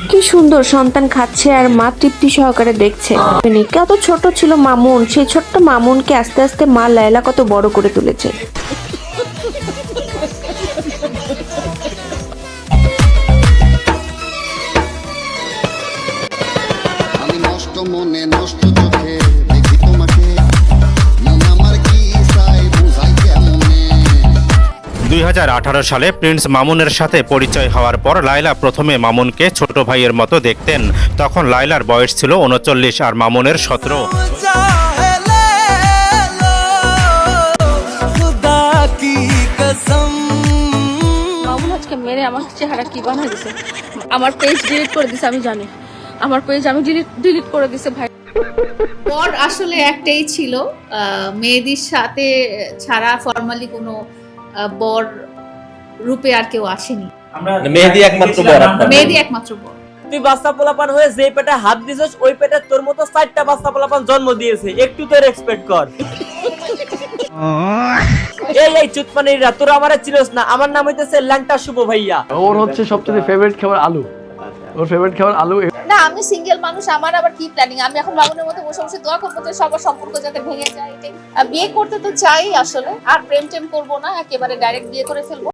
কি সুন্দর সন্তান খাচ্ছে আর মা তৃপ্তি সহকারে দেখছে। কত ছোট ছিল মামুন, সেই ছোট্ট মামুনকে আস্তে আস্তে মা লায়লা কত বড় করে তুলেছে। আমি নষ্ট মনে নষ্ট চোখে দেখি তোমাকে, মন আমার কি চাই বুঝাই কেমনে। 2018 সালে প্রিন্স মামুনের সাথে পরিচয় হওয়ার পর লায়লা প্রথমে মামুনকে ছোট ভাইয়ের মতো দেখতেন। তখন লায়লার বয়স ছিল 39 আর মামুনের 17। মামুন আজকে মেরে আমার চেহারা কি বানাই দিছে, আমার পেজ ডিলিট করে দিছে। আমি জানি আমার পেজ আমি ডিলিট করে দিছে ভাই। বর আসলে একটাই ছিল, মেহেদির সাথে ছাড়া ফর্মালি কোনো বর রূপে আর কেউ আসেনি। মেহেদি একমাত্র বর আপনার? মেহেদি একমাত্র বর। তুই বাচ্চা পোলাপান হয়ে যে পেটে হাত দিছিস ওই পেটে তোর মতো 4টা বাচ্চা পোলাপান জন্ম দিয়েছে, একটু তো রেসপেক্ট কর। এই চুতমানিরা তোরা আমারে চিনোস না, আমার নাম হইতেছে ল্যাংটা শুভ ভাইয়া। ওর হচ্ছে সবচেয়ে ফেভারিট খাবার আলু, ওর ফেভারিট খাবার আলু। না, আমি সিঙ্গেল মানুষ, আমার আবার কি প্ল্যানিং? আমি এখন মামুনের মতো বসে বসে দোয়া করবো যে সবার সম্পর্ক যাতে ভেঙে যায়। এটাই বিয়ে করতে তো চাই আসলে, আর প্রেম টেম করবো না, একেবারে ডাইরেক্ট বিয়ে করে ফেলবো।